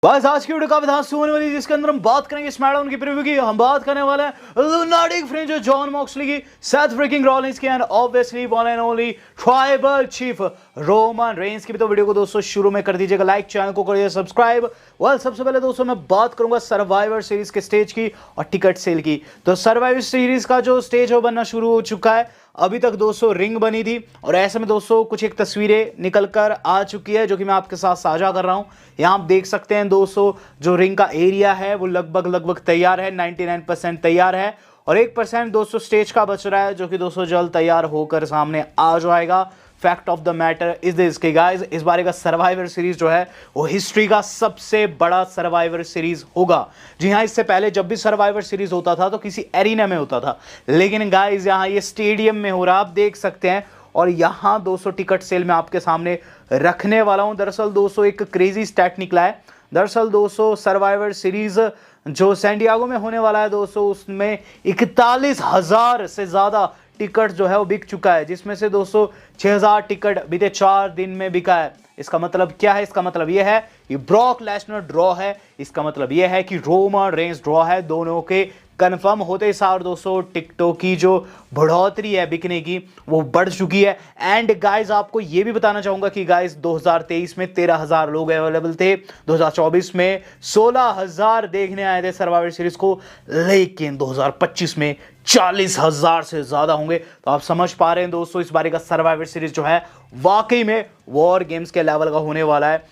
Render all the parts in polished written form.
बस आज की वीडियो काफी धांसू होने वाली है, जिसके अंदर हम बात करेंगे स्मैकडाउन की प्रीव्यू की। हम बात करने वाले हैं लुनाटिक फ्रिंज जॉन मॉक्सली की, सेथ फ्रीकिंग रॉलिंस की and obviously one and only tribal chief Roman Reigns की भी। तो वीडियो को दोस्तों शुरू में कर दीजिएगा लाइक, चैनल को करिए सब्सक्राइब। वेल सबसे पहले दोस्तों मैं बात करूंगा सर्वाइवर सीरीज के स्टेज की और टिकट सेल की। तो सर्वाइवर सीरीज का जो स्टेज है वो बनना शुरू हो चुका है। अभी तक दोस्तों रिंग बनी थी और ऐसे में दोस्तों कुछ एक तस्वीरें निकल कर आ चुकी है जो कि मैं आपके साथ साझा कर रहा हूं। यहां आप देख सकते हैं दोस्तों जो रिंग का एरिया है वो लगभग तैयार है, 99% तैयार है और 1% दोस्तों स्टेज का बच रहा है जो कि दोस्तों जल्द तैयार होकर सामने आ जाएगा। Fact of the matter is this कि गाइस इस बारे का सर्वाइवर सीरीज जो है वो हिस्ट्री का सबसे बड़ा सर्वाइवर सीरीज होगा। जी हाँ, इससे पहले जब भी सर्वाइवर सीरीज होता था तो किसी एरिना में होता था, लेकिन गाइस यहाँ ये स्टेडियम में हो रहा है, आप देख सकते हैं। और यहाँ 200 टिकट सेल में आपके सामने रखने वाला हूँ। दरअसल दोस्तों एक क्रेजी स्टैट निकला है। दरअसल दोस्तों सर्वाइवर सीरीज जो सैंडियागो में होने वाला है दोस्तों उसमें 41,000 से ज्यादा टिकट जो है वो बिक चुका है, जिसमें से दोस्तों 6,000 टिकट बीते 4 दिन में बिका है। इसका मतलब क्या है? इसका मतलब यह है कि ब्रॉक लेसनर ड्रॉ है। इसका मतलब यह है कि रोमन रेंस ड्रॉ है। दोनों के कंफर्म होते सार दोस्तों टिकटों की जो बढ़ोतरी है बिकने की वो बढ़ चुकी है। एंड गाइस आपको ये भी बताना चाहूंगा कि गाइस 2023 में 13,000 लोग अवेलेबल थे, 2024 में 16,000 देखने आए थे सर्वाइवर सीरीज को, लेकिन 2025 में 40,000 से ज्यादा होंगे। तो आप समझ पा रहे हैं दोस्तों इस बारे का सर्वाइवर सीरीज जो है वाकई में वॉर गेम्स के लेवल का होने वाला है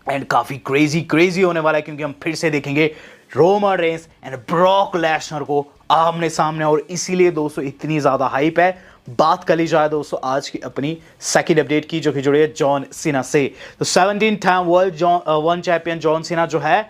एंड काफी क्रेजी होने वाला है, क्योंकि हम फिर से देखेंगे Roman Reigns and Brock Lesnar को आमने सामने। और इसीलिए दोस्तों इतनी ज्यादा हाइप है। बात कर ली जाए दोस्तों आज की अपनी सेकंड अपडेट की जो कि जुड़ी है जॉन सीना से। तो 17 time world one champion John Cena जो है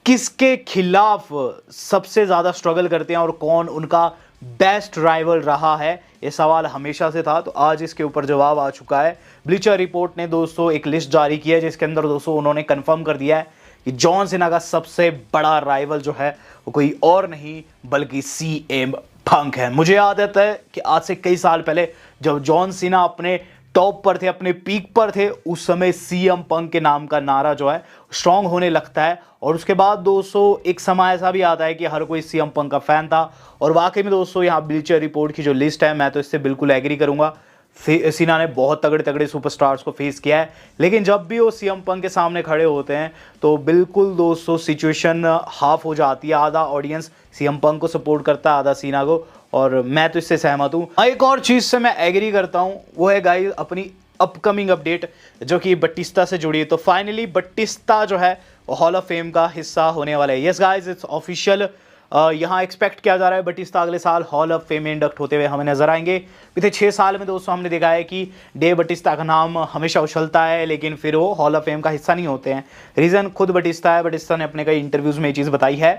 किसके खिलाफ सबसे ज्यादा स्ट्रगल करते हैं और कौन उनका बेस्ट राइवल रहा है, ये सवाल हमेशा से था। तो आज इसके ऊपर जवाब आ चुका है। ब्लीचर रिपोर्ट ने दोस्तों एक लिस्ट जारी की है जिसके अंदर दोस्तों उन्होंने कंफर्म कर दिया है कि जॉन सीना का सबसे बड़ा राइवल जो है वो कोई और नहीं बल्कि CM पंक है। मुझे याद आता है कि आज से कई साल पहले जब जॉन सीना अपने टॉप पर थे, अपने पीक पर थे, उस समय CM पंक के नाम का नारा जो है स्ट्रांग होने लगता है। और उसके बाद दोस्तों एक समय ऐसा भी आता है कि हर कोई CM पंक का फैन था। और वाकई में दोस्तों यहाँ ब्लीचर रिपोर्ट की जो लिस्ट है मैं तो इससे बिल्कुल एग्री करूंगा। सीना ने बहुत तगड़े तगड़े सुपरस्टार्स को फेस किया है, लेकिन जब भी वो CM पंक के सामने खड़े होते हैं तो बिल्कुल दोस्तों सिचुएशन हाफ हो जाती है। आधा ऑडियंस CM पंक को सपोर्ट करता है, आधा सीना को, और मैं तो इससे सहमत हूँ। एक और चीज से मैं एग्री करता हूँ वो है गाइस अपनी अपकमिंग अपडेट जो कि बटिस्ता से जुड़ी है। तो फाइनली बटिस्ता जो है वो हॉल ऑफ फेम का हिस्सा होने वाला है। Yes guys it's official. यहाँ एक्सपेक्ट किया जा रहा है बटिस्ता अगले साल हॉल ऑफ फेम में इंडक्ट होते हुए हमें नजर आएंगे। बीते 6 साल में दोस्तों हमने देखा है कि डे बटिस्ता का नाम हमेशा उछलता है लेकिन फिर वो हॉल ऑफ फेम का हिस्सा नहीं होते हैं। रीजन खुद बटिस्ता है। बटिस्ता ने अपने कई इंटरव्यूज में ये चीज़ बताई है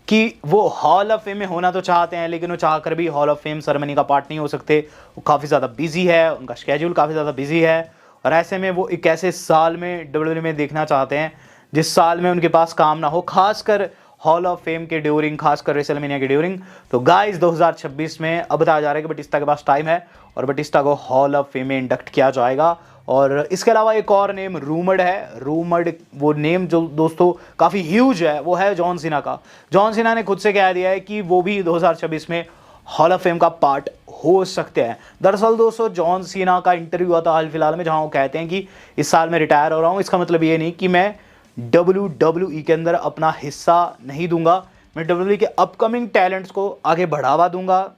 कि वो हॉल ऑफ फेम में होना तो चाहते हैं लेकिन वो चाहकर भी हॉल ऑफ फेम सेरेमनी का पार्ट नहीं हो सकते। वो काफ़ी ज़्यादा बिजी है, उनका शेड्यूल काफ़ी ज़्यादा बिजी है और ऐसे में वो एक ऐसे साल में WWE में देखना चाहते हैं जिस साल में उनके पास काम ना हो, खासकर हॉल ऑफ फेम के ड्यूरिंग, खासकर रेसलमेनिया के ड्यूरिंग। तो गाइस 2026 में अब बताया जा रहा है कि बटिस्ता के पास टाइम है और बटिस्ता को हॉल ऑफ फेम में इंडक्ट किया जाएगा। और इसके अलावा एक और नेम रूमर्ड है। रूमर्ड वो नेम जो दोस्तों काफ़ी ह्यूज है वो है जॉन सीना का। जॉन सीना ने खुद से कह दिया है कि वो भी 2026 में हॉल ऑफ फेम का पार्ट हो सकते हैं। दरअसल दोस्तों जॉन सीना का इंटरव्यू हुआ था हाल फिलहाल में जहां वो कहते हैं कि इस साल में रिटायर हो रहा हूं। इसका मतलब ये नहीं कि मैं WWE के अंदर अपना हिस्सा नहीं दूंगा, मैं WWE के अपकमिंग टैलेंट्स को आगे बढ़ावा दूंगा,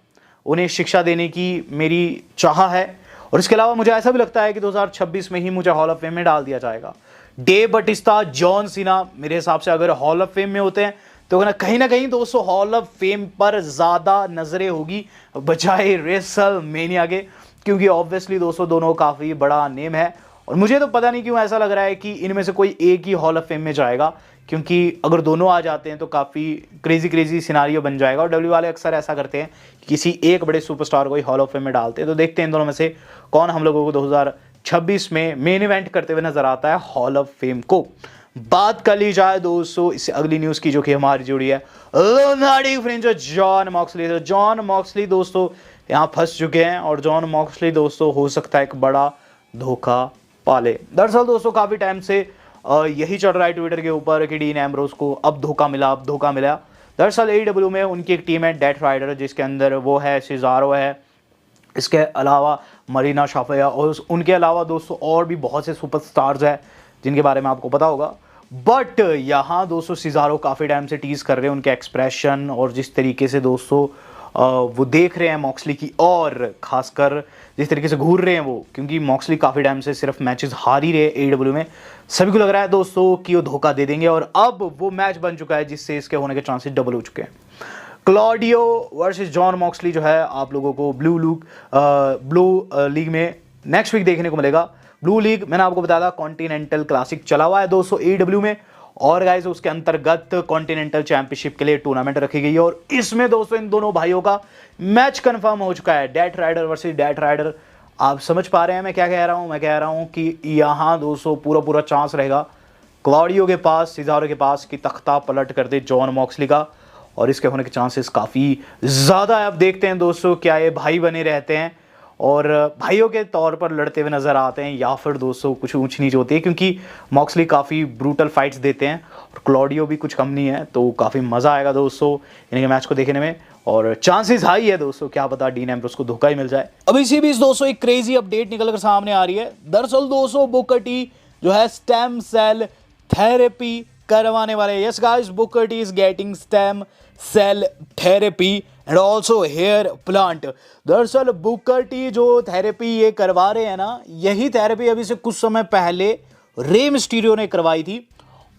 उन्हें शिक्षा देने की मेरी चाह है। और इसके अलावा मुझे ऐसा भी लगता है कि 2026 में ही मुझे हॉल ऑफ फेम में डाल दिया जाएगा। डे बटिस्ता, जॉन सीना मेरे हिसाब से अगर हॉल ऑफ फेम में होते हैं तो ना कहीं दोस्तों हॉल ऑफ फेम पर ज़्यादा नज़रें होगी बजाय रेसलमेनिया के, क्योंकि ऑब्वियसली दोस्तों दोनों काफ़ी बड़ा नेम है। और मुझे तो पता नहीं क्यों ऐसा लग रहा है कि इनमें से कोई एक ही हॉल ऑफ फेम में जाएगा, क्योंकि अगर दोनों आ जाते हैं तो काफ़ी क्रेजी सिनारियो बन जाएगा। और WWE वाले अक्सर ऐसा करते हैं कि किसी एक बड़े सुपरस्टार को ही हॉल ऑफ फेम में डालते हैं। तो देखते हैं इन दोनों में से कौन हम लोगों को 2026 में मेन इवेंट करते हुए नजर आता है हॉल ऑफ फेम को। बात कर ली जाए दोस्तों इससे अगली न्यूज़ की जो कि हमारी जुड़ी है लुनाटिक फ्रिंज जॉन मॉक्सली। तो जॉन मॉक्सली दोस्तों यहाँ फंस चुके हैं और जॉन मॉक्सली दोस्तों हो सकता है एक बड़ा धोखा पाले। दरअसल दोस्तों काफ़ी टाइम से यही चल रहा है ट्विटर के ऊपर कि डीन एम्ब्रोस को अब धोखा मिला, अब धोखा मिला। दरअसल AEW में उनकी एक टीम है डेथ राइडर, जिसके अंदर वो है सिजारो है, इसके अलावा मरीना शाफिया और उनके अलावा दोस्तों और भी बहुत से सुपरस्टार्स हैं जिनके बारे में आपको पता होगा। बट यहाँ दोस्तों सिजारो काफ़ी टाइम से टीज कर रहे हैं, उनके एक्सप्रेशन और जिस तरीके से दोस्तों वो देख रहे हैं मॉक्सली की, और खासकर जिस तरीके से घूर रहे हैं वो, क्योंकि मॉक्सली काफ़ी टाइम से सिर्फ मैचेस हार ही रहे AEW में। सभी को लग रहा है दोस्तों कि वो धोखा दे देंगे, और अब वो मैच बन चुका है जिससे इसके होने के चांसेस डबल हो चुके हैं। क्लॉडियो वर्सेस जॉन मॉक्सली जो है आप लोगों को ब्लू लीग में नेक्स्ट वीक देखने को मिलेगा। ब्लू लीग मैंने आपको बताया था कॉन्टिनेंटल क्लासिक चला हुआ है दोस्तों AEW में, और गाइस उसके अंतर्गत कॉन्टिनेंटल चैंपियनशिप के लिए टूर्नामेंट रखी गई है, और इसमें दोस्तों इन दोनों भाइयों का मैच कंफर्म हो चुका है, death rider versus death rider. आप समझ पा रहे हैं मैं क्या कह रहा हूं? मैं कह रहा हूं कि यहाँ दोस्तों पूरा चांस रहेगा क्लॉडियो के पास, सिजारो के पास कि तख्ता पलट कर दे जॉन मॉक्सली का, और इसके होने के चांसेस काफ़ी ज़्यादा है। अब देखते हैं दोस्तों क्या ये भाई बने रहते हैं और भाइयों के तौर पर लड़ते हुए नज़र आते हैं, या फिर दोस्तों कुछ ऊंच नीच होती है, क्योंकि मॉक्सली काफ़ी ब्रूटल फाइट्स देते हैं और क्लॉडियो भी कुछ कम नहीं है। तो काफ़ी मज़ा आएगा दोस्तों इनके मैच को देखने में, और चांसेस हाई है दोस्तों, क्या पता डीन एम्ब्रोस को धोखा ही मिल जाए। अब इसी बीच दोस्तों एक क्रेजी अपडेट निकल कर सामने आ रही है। दरअसल दोस्तों बुकर टी जो है स्टेम सेल थेरेपी करवाने वाले। Yes guys, Booker T is getting stem cell therapy and also hair plant. दरअसल बुकर टी जो थेरेपी ये करवा रहे हैं ना, यही थेरेपी अभी से कुछ समय पहले रे मिस्टीरियो ने करवाई थी,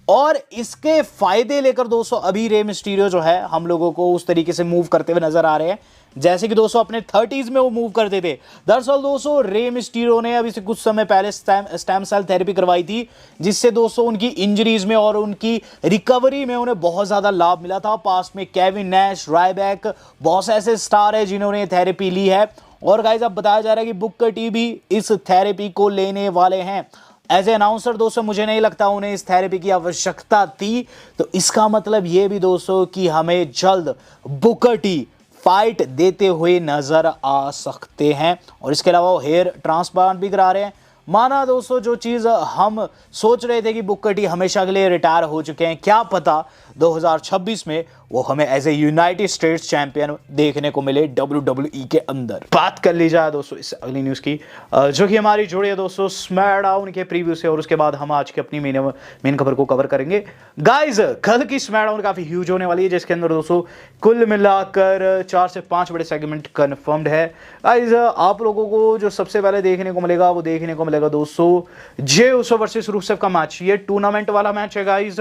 और इसके फायदे लेकर दोस्तों अभी रे मिस्टीरियो जो है हम लोगों को उस तरीके से मूव करते हुए नजर आ रहे हैं जैसे कि दोस्तों अपने 30s में वो मूव करते थे। दरअसल दोस्तों रे मिस्टीरियो ने अभी से कुछ समय पहले स्टेम सेल थेरेपी करवाई थी, जिससे दोस्तों उनकी इंजरीज में और उनकी रिकवरी में उन्हें बहुत ज्यादा लाभ मिला था। पास्ट में केविन नैश, रायबैक, बहुत से ऐसे स्टार है जिन्होंने थेरेपी ली है, और गाइस अब बताया जा रहा है कि बुकर टी भी इस थेरेपी को लेने वाले हैं। एज ए अनाउंसर दोस्तों मुझे नहीं लगता उन्हें इस थेरेपी की आवश्यकता थी, तो इसका मतलब ये भी दोस्तों कि हमें जल्द बुकर टी फाइट देते हुए नजर आ सकते हैं। और इसके अलावा वो हेयर ट्रांसप्लांट भी करा रहे हैं। माना दोस्तों जो चीज़ हम सोच रहे थे कि बुकर टी हमेशा के लिए रिटायर हो चुके हैं, क्या पता 2026 में वो हमें as a United States champion देखने को मिले WWE के अंदर। बात कर ली जाए दोस्तों इस अगली न्यूज़ की, जो कि हमारी जुड़ी है दोस्तों स्मैकडाउन के प्रीव्यू से, और उसके बाद हम आज की अपनी मेन खबर को कवर करेंगे। गाइज कल की स्मैकडाउन काफ़ी ह्यूज होने वाली है, जिसके अंदर दोस्तों कुल मिलाकर 4 से 5 बड़े सेगमेंट कन्फर्म्ड है। गाइज आप लोगों को जो सबसे पहले देखने को मिलेगा वो देखने को मिलेगा दोस्तों जे उसो वर्सेस रूसेव का मैच। ये टूर्नामेंट वाला मैच है गाइज,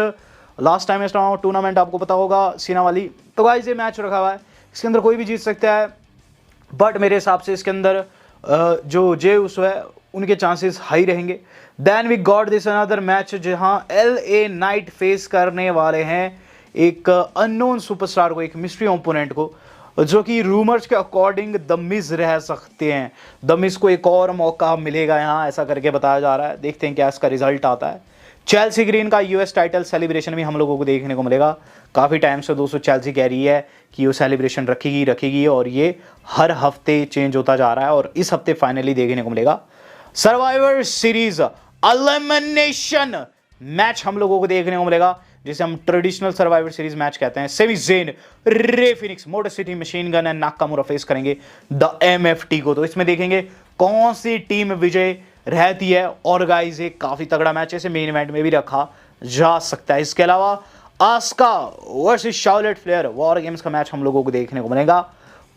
लास्ट टाइम इस टूर्नामेंट आपको पता होगा सीना वाली। तो गाइस ये मैच रखा हुआ है, इसके अंदर कोई भी जीत सकता है, बट मेरे हिसाब से इसके अंदर जो जे उसो है उनके चांसेस हाई रहेंगे। Then we got this another match जहां LA नाइट फेस करने वाले हैं एक अननोन सुपरस्टार को, एक मिस्ट्री ओपोनेंट को, जो कि रूमर्स के अकॉर्डिंग द मिज रह सकते हैं। द मिज को एक और मौका मिलेगा यहाँ, ऐसा करके बताया जा रहा है। देखते हैं क्या इसका रिजल्ट आता है। चेल्सी ग्रीन का US टाइटल सेलिब्रेशन भी हम लोगों को देखने को मिलेगा। काफ़ी टाइम से दोस्तों चेल्सी कह रही है कि वो सेलिब्रेशन रखेगी, और ये हर हफ्ते चेंज होता जा रहा है, और इस हफ्ते फाइनली देखने को मिलेगा। सर्वाइवर सीरीज एलिमिनेशन मैच हम लोगों को देखने को मिलेगा, जिसे हम ट्रेडिशनल सर्वाइवर सीरीज मैच कहते हैं। Sami Zayn, Rey Fenix, motor city machine gun and Nakamura face करेंगे द MFT को। तो इसमें देखेंगे कौन सी टीम विजय रहती है, और गाइस ये काफी तगड़ा मैच है, इसे मेन इवेंट में भी रखा जा सकता है। इसके अलावा Asuka versus Charlotte Flair war games का मैच हम लोगों को देखने को मिलेगा।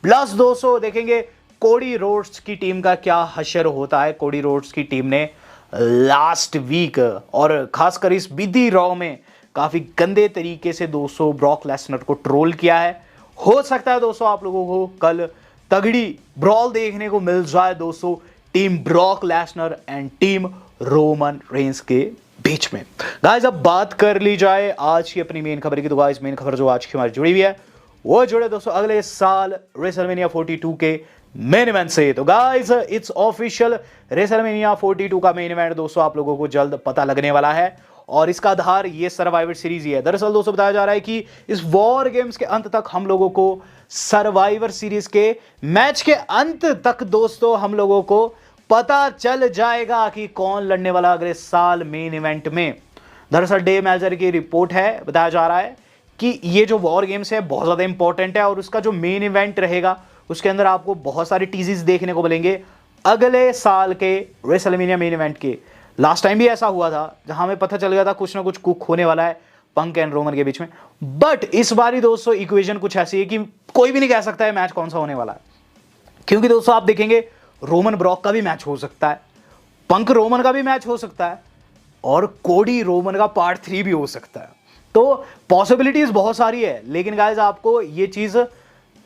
प्लस दोस्तों देखेंगे कोडी रोड्स की टीम का क्या हशर होता है। कोडी रोड्स की टीम ने लास्ट वीक और खासकर इस बीती रॉ में काफी गंदे तरीके से दोस्तों ब्रॉक लेसनर को ट्रोल किया है। हो सकता है दोस्तों आप लोगों को कल तगड़ी ब्रॉल देखने को मिल जाए दोस्तों team Brock Lesnar and team Roman Reigns के बीच में। गाइस अब बात कर ली जाए आज की अपनी मेन खबर की, तो गाइस मेन खबर जो आज की हमारी जुड़ी हुई है वो जुड़े दोस्तों अगले साल रेसलमेनिया 42 के मेन इवेंट से। तो गाइस इट्स ऑफिशियल, रेसलमेनिया 42 का मेन इवेंट दोस्तों आप लोगों को जल्द पता लगने वाला है, और इसका आधार ये सर्वाइवर सीरीज ही है। दरअसल दोस्तों बताया जा रहा है कि इस वॉर गेम्स के अंत तक हम लोगों को सर्वाइवर सीरीज के मैच के अंत तक दोस्तों हम लोगों को पता चल जाएगा कि कौन लड़ने वाला अगले साल मेन इवेंट में। दरअसल डे मेल्जर की रिपोर्ट है, बताया जा रहा है कि ये जो वॉर गेम्स है बहुत ज़्यादा इंपॉर्टेंट है और उसका जो मेन इवेंट रहेगा उसके अंदर आपको बहुत सारे टीजीज देखने को मिलेंगे अगले साल के रेसलमेनिया मेन इवेंट के। लास्ट टाइम भी ऐसा हुआ था जहां हमें पता चल गया था कुछ ना कुछ कुक होने वाला है पंक एंड रोमन के बीच में, बट इस बारी दोस्तों इक्वेशन कुछ ऐसी है कि कोई भी नहीं कह सकता है मैच कौन सा होने वाला है, क्योंकि दोस्तों आप देखेंगे रोमन ब्रॉक का भी मैच हो सकता है, पंक रोमन का भी मैच हो सकता है और कोडी रोमन का पार्ट 3 भी हो सकता है। तो पॉसिबिलिटीज बहुत सारी है, लेकिन गाइस आपको ये चीज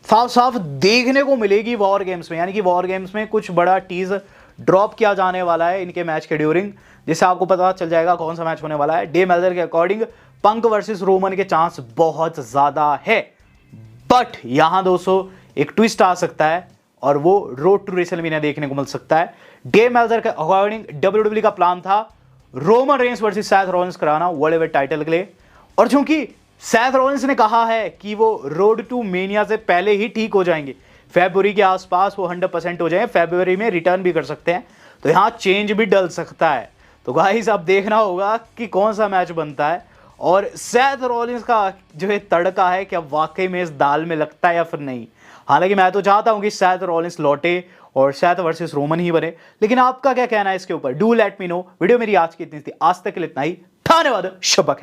साफ साफ देखने को मिलेगी वॉर गेम्स में, यानी कि वॉर गेम्स में कुछ बड़ा टीज ड्रॉप किया जाने वाला है इनके मैच के ड्यूरिंग, जिससे आपको पता चल जाएगा कौन सा मैच होने वाला है। डे मेल्जर के अकॉर्डिंग पंक वर्सेस रोमन के चांस बहुत ज्यादा है, बट यहां दोस्तों एक ट्विस्ट आ सकता है और वो रोड टू रेसलमेनिया देखने को मिल सकता है। डे मेल्जर के अकॉर्डिंग डब्ल्यूडब्ल्यूई का प्लान था Roman Reigns versus Seth Rollins कराना वर्ल्ड हेवीवेट टाइटल के लिए, और चूंकि सेथ रॉलिंस ने कहा है कि वो रोड टू मेनिया से पहले ही ठीक हो जाएंगे, फरवरी के आसपास वो 100% हो जाए, फरवरी में रिटर्न भी कर सकते हैं, तो यहां चेंज भी डल सकता है। तो गाइस अब देखना होगा कि कौन सा मैच बनता है और सेथ रॉलिंस का जो है तड़का है क्या वाकई में इस दाल में लगता है या फिर नहीं। हालांकि मैं तो चाहता हूं कि सेथ रॉलिंस लौटे और सेथ वर्सेस रोमन ही बने, लेकिन आपका क्या कहना है इसके ऊपर, do let me know. Video मेरी आज की इतनी थी, आज तक के लिए इतना ही, धन्यवाद, शब्बा खैर।